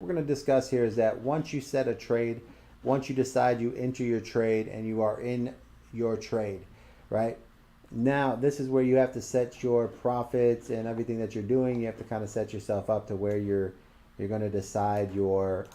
We're going to discuss here is that once you set a trade, once you decide you enter your trade and you are in your trade, right? Now, this is where you have to set your profits and everything that you're doing. You have to kind of set yourself up to where you're going to decide your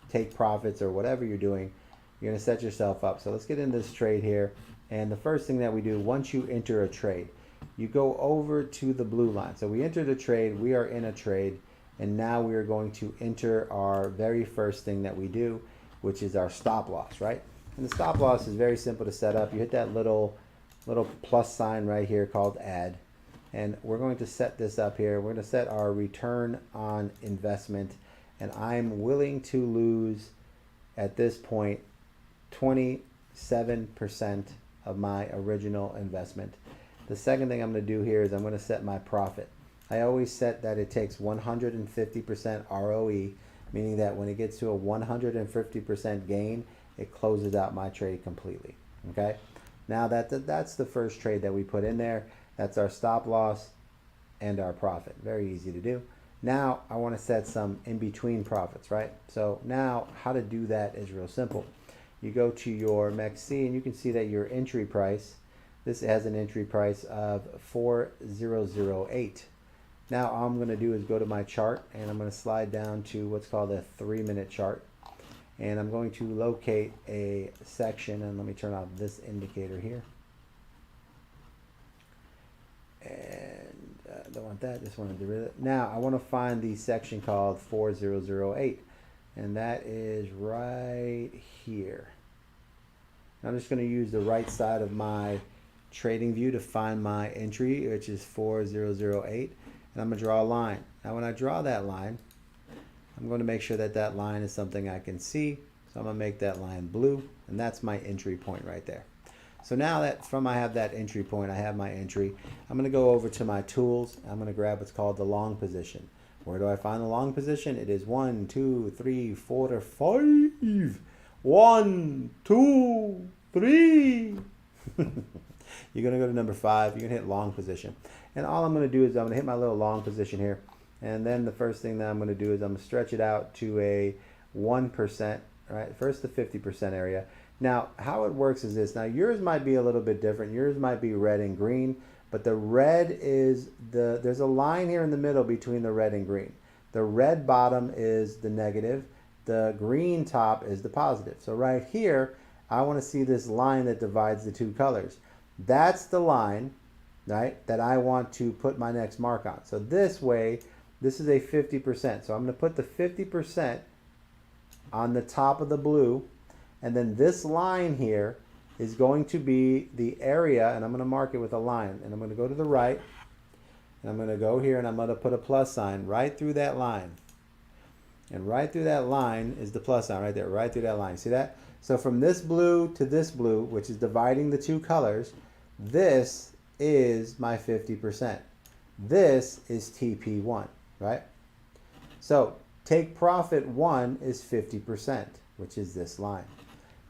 take profits or whatever you're doing. You're going to set yourself up. So let's get into this trade here. And the first thing that we do, once you enter a trade, you go over to the blue line. So we entered a trade, we are in a trade, and now we are going to enter our very first thing that we do, which is our stop loss, right? And the stop loss is very simple to set up. You hit that little plus sign right here called add, and we're going to set this up here. We're going to set our return on investment, and I'm willing to lose at this point 27% of my original investment. The second thing I'm going to do here is I'm going to set my profit. I always set that it takes 150% ROE, meaning that when it gets to a 150% gain, it closes out my trade completely. Okay? Now that's the first trade that we put in there. That's our stop loss and our profit. Very easy to do. Now I want to set some in-between profits, right? So now how to do that is real simple. You go to your Mexc and you can see that your entry price, this has an entry price of 4008. Now all I'm going to do is go to my chart and I'm going to slide down to what's called a 3-minute chart. And I'm going to locate a section, and let me turn off this indicator here. And don't want that, just want to get rid of it. Now I want to find the section called 4008, and that is right here. I'm just going to use the right side of my trading view to find my entry, which is 4008, and I'm going to draw a line. Now when I draw that line, I'm going to make sure that that line is something I can see. So I'm going to make that line blue, and that's my entry point right there. So now that I have that entry point, I have my entry. I'm going to go over to my tools. I'm going to grab what's called the long position. Where do I find the long position? It is 1, 2, 3, 4, 5. 1, 2, 3. You're going to go to number 5. You're going to hit long position. And all I'm going to do is I'm going to hit my little long position here. And then the first thing that I'm going to do is I'm going to stretch it out to a 1%, right? First the 50% area. Now, how it works is this. Now, yours might be a little bit different. Yours might be red and green, but the red is there's a line here in the middle between the red and green. The red bottom is the negative. The green top is the positive. So right here, I want to see this line that divides the two colors. That's the line, right, that I want to put my next mark on. So this way, this is a 50%. So I'm going to put the 50% on the top of the blue. And then this line here is going to be the area. And I'm going to mark it with a line. And I'm going to go to the right. And I'm going to go here and I'm going to put a plus sign right through that line. And right through that line is the plus sign right there. Right through that line. See that? So from this blue to this blue, which is dividing the two colors, this is my 50%. This is TP1. Right? So take profit 1 is 50%, which is this line.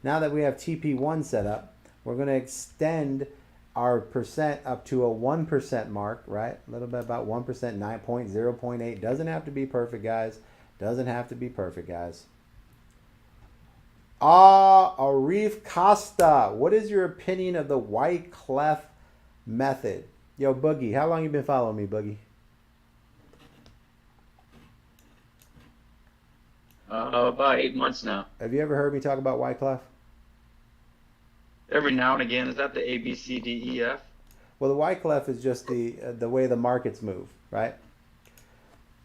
Now that we have TP1 set up, we're going to extend our percent up to a 1% mark, right? A little bit about 1%, 9.0.8. Doesn't have to be perfect, guys. Doesn't have to be perfect, guys. Arif Costa, what is your opinion of the white clef method? Yo, Boogie, how long you been following me, Boogie? About 8 months now. Have you ever heard me talk about Wyclef? Every now and again, is that the A, B, C, D, E, F? Well, the Wyclef is just the way the markets move, right?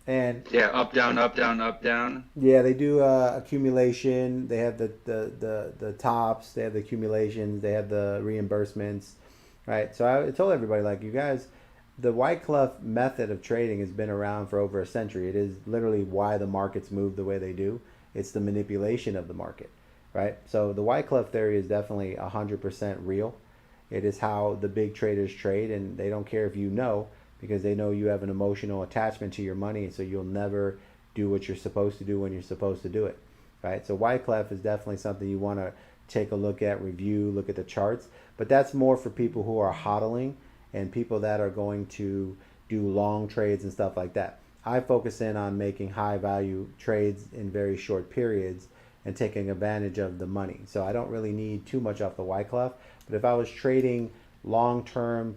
And Yeah, up, down, up, down, up, down. yeah, they do accumulation. They have the tops. They have the accumulations. They have the reimbursements, right? So I told everybody, like, you guys, the Wyclef method of trading has been around for over a century. It is literally why the markets move the way they do. It's the manipulation of the market, right? So the Wyclef theory is definitely 100% real. It is how the big traders trade, and they don't care if you know, because they know you have an emotional attachment to your money, so you'll never do what you're supposed to do when you're supposed to do it, right? So Wyclef is definitely something you want to take a look at, review, look at the charts, but that's more for people who are hodling and people that are going to do long trades and stuff like that. I focus in on making high value trades in very short periods and taking advantage of the money. So I don't really need too much off the Wyclef. But if I was trading long term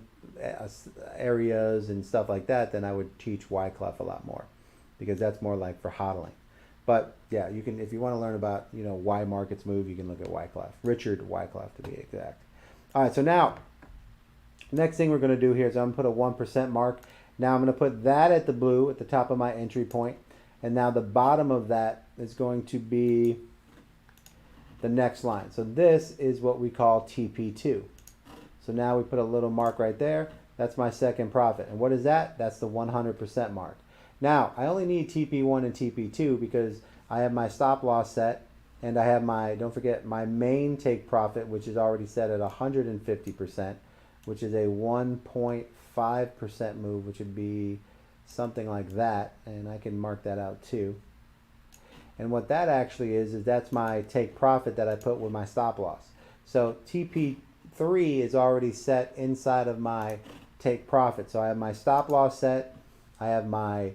areas and stuff like that, then I would teach Wyclef a lot more, because that's more like for hodling. But yeah, you can, if you want to learn about, you know, why markets move, you can look at Wyclef, Richard Wyclef to be exact. All right, so now next thing we're going to do here is I'm going to put a 1% mark. Now I'm going to put that at the blue at the top of my entry point, and now the bottom of that is going to be the next line. So this is what we call TP2. So now we put a little mark right there. That's my second profit. And what is that? That's the 100% mark. Now, I only need TP1 and TP2 because I have my stop loss set, and I have my, don't forget, my main take profit, which is already set at 150%, which is a 1.5% move, which would be something like that. And I can mark that out too. And what that actually is that's my take profit that I put with my stop loss. So TP3 is already set inside of my take profit. So I have my stop loss set, I have my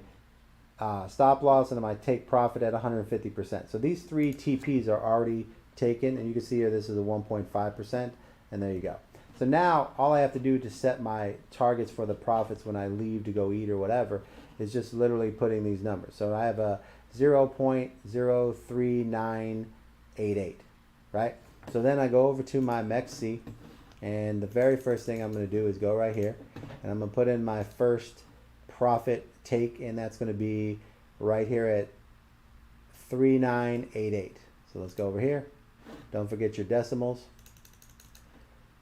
stop loss, and my take profit at 150%. So these three TPs are already taken, and you can see here this is a 1.5%, and there you go. So now all I have to do to set my targets for the profits when I leave to go eat or whatever is just literally putting these numbers. So I have a 0.03988, right? So then I go over to my Mexc, and the very first thing I'm going to do is go right here, and I'm going to put in my first profit take, and that's going to be right here at 3988. So let's go over here. Don't forget your decimals.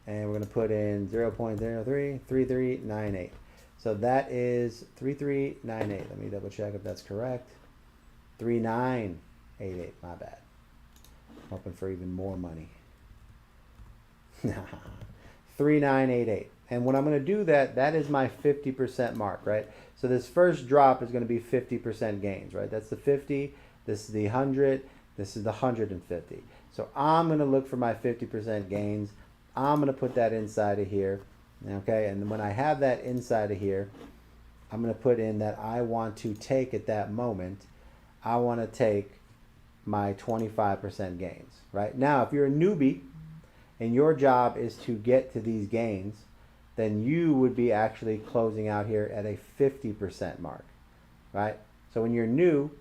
And we're going to put in 0.033398. So that is 3398. Let me double check if that's correct. 3988, my bad. I'm hoping for even more money. 3988. And when I'm going to do that, that is my 50% mark, right? So this first drop is going to be 50% gains, right? That's the 50, this is the 100, this is the 150. So I'm going to look for my 50% gains. I'm going to put that inside of here, okay? And when I have that inside of here, I'm going to put in that I want to take at that moment, I want to take my 25% gains, right? Now, if you're a newbie and your job is to get to these gains, then you would be actually closing out here at a 50% mark, right? So when you're new,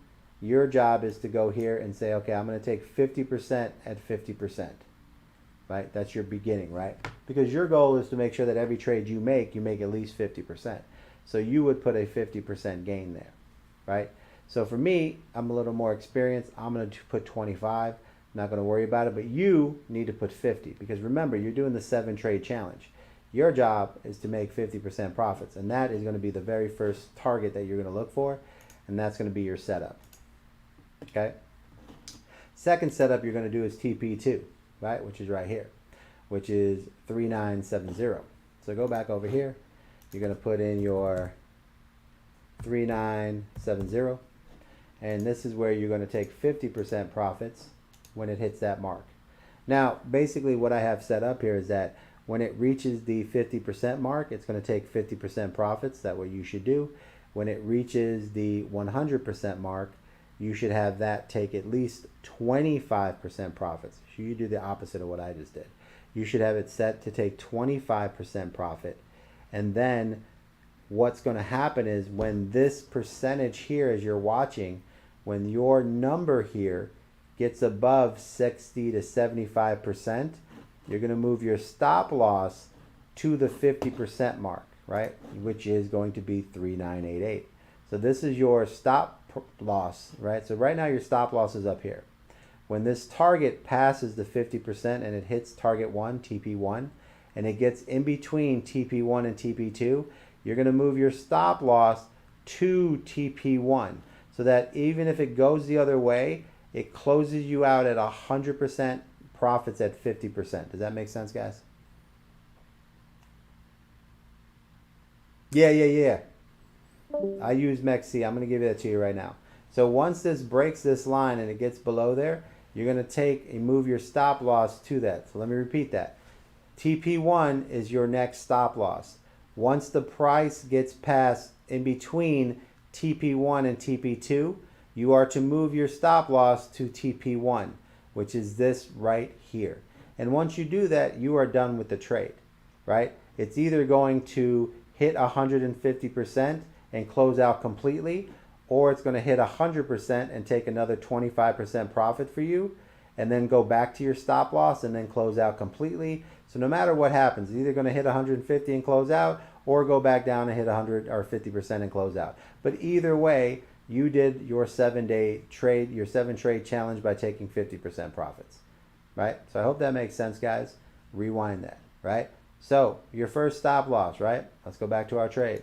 your job is to go here and say, okay, I'm going to take 50% at 50%, right? That's your beginning, right? Because your goal is to make sure that every trade you make at least 50%. So you would put a 50% gain there, right? So for me, I'm a little more experienced. I'm going to put 25. I'm not going to worry about it, but you need to put 50, because remember, you're doing the 7 trade challenge. Your job is to make 50% profits, and that is going to be the very first target that you're going to look for, and that's going to be your setup. Okay? Second setup you're going to do is TP2, right? Which is right here, which is 3970. So go back over here. You're going to put in your 3970, and this is where you're going to take 50% profits when it hits that mark. Now, basically what I have set up here is that when it reaches the 50% mark, it's going to take 50% profits. That's what you should do. When it reaches the 100% mark, you should have that take at least 25% profits. So you do the opposite of what I just did. You should have it set to take 25% profit. And then what's going to happen is when this percentage here, as you're watching, when your number here gets above 60 to 75%, you're going to move your stop loss to the 50% mark, right? Which is going to be 3988. So this is your stop loss, right? So right now your stop loss is up here. When this target passes the 50% and it hits target 1, TP1, and it gets in between TP1 and TP2, you're going to move your stop loss to TP1, so that even if it goes the other way, it closes you out at 100% profits at 50%. Does that make sense, guys? Yeah. I use Mexc. I'm going to give that to you right now. So once this breaks this line and it gets below there, you're going to take and move your stop loss to that. So let me repeat that. TP1 is your next stop loss. Once the price gets past in between TP1 and TP2, you are to move your stop loss to TP1, which is this right here. And once you do that, you are done with the trade, right? It's either going to hit 150% and close out completely, or it's going to hit 100% and take another 25% profit for you, and then go back to your stop loss and then close out completely. So no matter what happens, it's either going to hit 150 and close out, or go back down and hit 100 or 50% and close out. But either way, you did your 7-day trade, your 7-trade challenge by taking 50% profits, right? So I hope that makes sense, guys. Rewind that, right? So your first stop loss, right? Let's go back to our trade.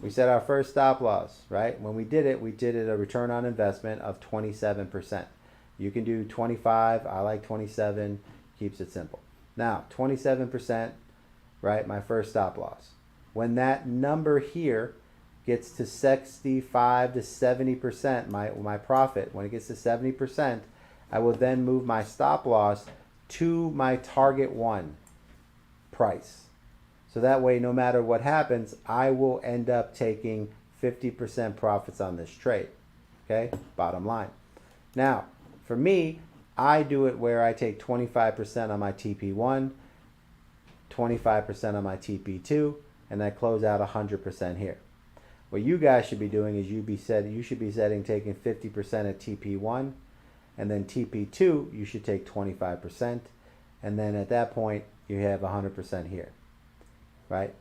We set our first stop loss, right? When we did it a return on investment of 27%. You can do 25. I like 27. Keeps it simple. Now, 27%, right? My first stop loss. When that number here gets to 65 to 70%, my profit, when it gets to 70%, I will then move my stop loss to my target one price. So that way, no matter what happens, I will end up taking 50% profits on this trade. Okay, bottom line. Now, for me, I do it where I take 25% on my TP1, 25% on my TP2, and I close out 100% here. What you guys should be doing is you should be setting taking 50% at TP1, and then TP2 you should take 25%, and then at that point you have 100% here, right?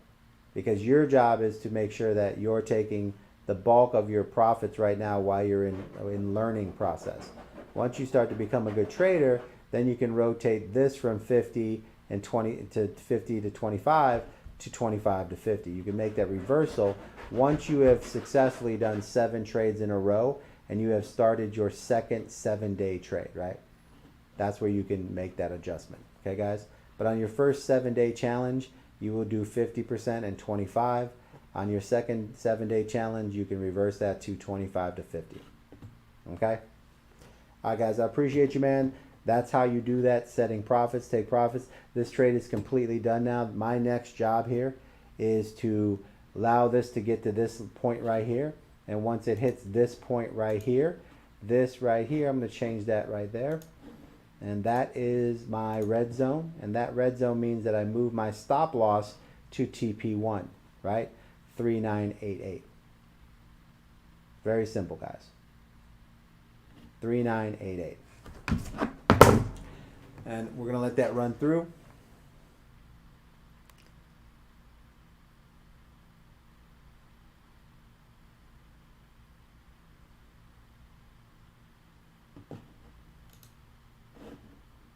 Because your job is to make sure that you're taking the bulk of your profits right now while you're in learning process. Once you start to become a good trader, then you can rotate this from 50 and 20 to 50 to 25 to 25 to 50. You can make that reversal once you have successfully done 7 trades in a row and you have started your second 7-day trade, right? That's where you can make that adjustment. Okay, guys? But on your first 7-day challenge, you will do 50% and 25. On your second 7-day challenge, you can reverse that to 25 to 50. Okay? All right, guys, I appreciate you, man. That's how you do that, setting profits, take profits. This trade is completely done now. My next job here is to allow this to get to this point right here. And once it hits this point right here, this right here, I'm going to change that right there. And that is my red zone. And that red zone means that I move my stop loss to TP1, right? 3988. Very simple, guys. 3988. And we're going to let that run through.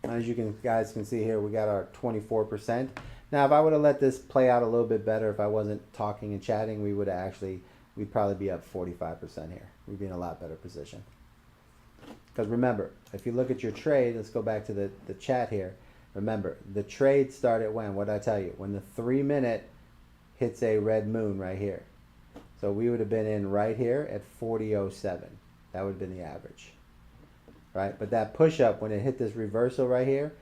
As you guys can see here, we got our 24%. Now, if I would have let this play out a little bit better, if I wasn't talking and chatting, we'd probably be up 45% here. We'd be in a lot better position. Because remember, if you look at your trade, let's go back to the chat here. Remember, the trade started when? What did I tell you? When the 3-minute hits a red moon right here. So we would have been in right here at 40.07. That would have been the average. Right? But that push-up, when it hit this reversal right here,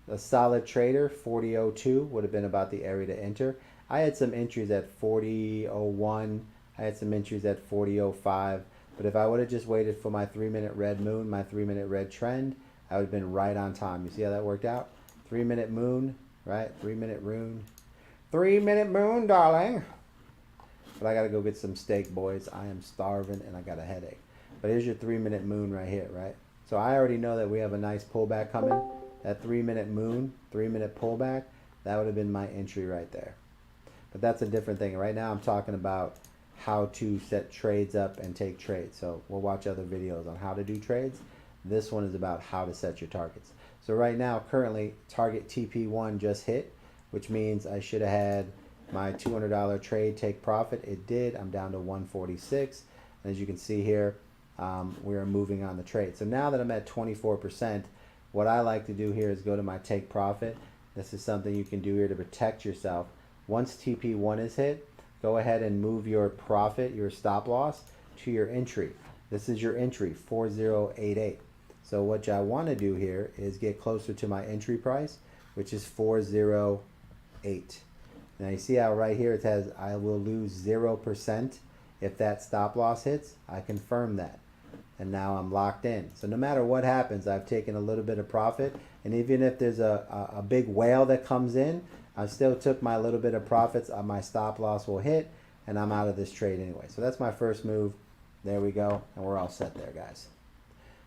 a solid trader, 40.02, would have been about the area to enter. I had some entries at 40.01. I had some entries at 40.05. But if I would have just waited for my 3-minute red moon, my 3-minute red trend, I would have been right on time. You see how that worked out? 3-minute moon, right? 3-minute moon. 3-minute moon, darling. But I got to go get some steak, boys. I am starving and I got a headache. But here's your 3-minute moon right here, right? So I already know that we have a nice pullback coming. That 3-minute moon, 3-minute pullback, that would have been my entry right there. But that's a different thing. Right now I'm talking about how to set trades up and take trades. So we'll watch other videos on how to do trades. This one is about how to set your targets. So right now, currently, target TP1 just hit, which means I should have had my $200 trade take profit. It did. I'm down to 146. And as you can see here, we are moving on the trade. So now that I'm at 24%, what I like to do here is go to my take profit. This is something you can do here to protect yourself. Once TP1 is hit, go ahead and move your profit, your stop loss, to your entry. This is your entry, 4088. So what I want to do here is get closer to my entry price, which is 408. Now you see how right here it says I will lose 0% If that stop loss hits, I confirm that. And now I'm locked in. So no matter what happens, I've taken a little bit of profit. And even if there's a big whale that comes in, I still took my little bit of profits. My stop loss will hit, and I'm out of this trade anyway. So that's my first move. There we go. And we're all set there, guys.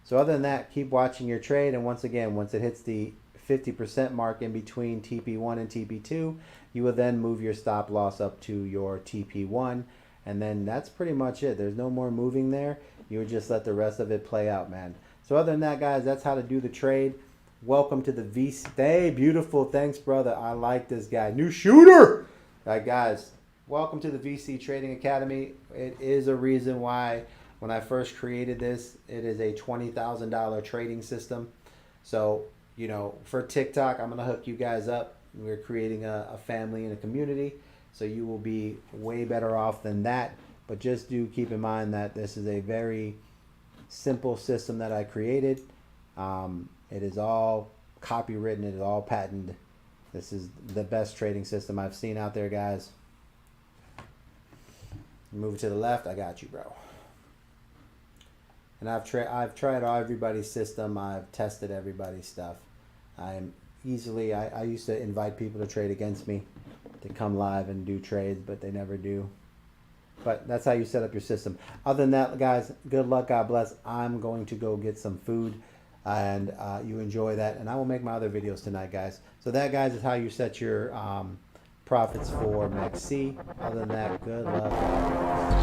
So other than that, keep watching your trade. And once again, once it hits the 50% mark in between TP1 and TP2, you will then move your stop loss up to your TP1. And then that's pretty much it. There's no more moving there. You would just let the rest of it play out, man. So other than that, guys, that's how to do the trade. Welcome to the VC. Hey, beautiful. Thanks, brother. I like this guy. New shooter. All right, guys. Welcome to the VC Trading Academy. It is a reason why when I first created this, it is a $20,000 trading system. So, you know, for TikTok, I'm going to hook you guys up. We're creating a family and a community. So you will be way better off than that. But just do keep in mind that this is a very simple system that I created. It is all copywritten. It is all patented. This is the best trading system I've seen out there, guys. Move it to the left. I got you, bro. And I've tried everybody's system. I've tested everybody's stuff. I used to invite people to trade against me to come live and do trades, but they never do. But that's how you set up your system. Other than that, guys, good luck. God bless. I'm going to go get some food, and you enjoy that. And I will make my other videos tonight, guys. So that, guys, is how you set your profits for Mexc. Other than that, good luck.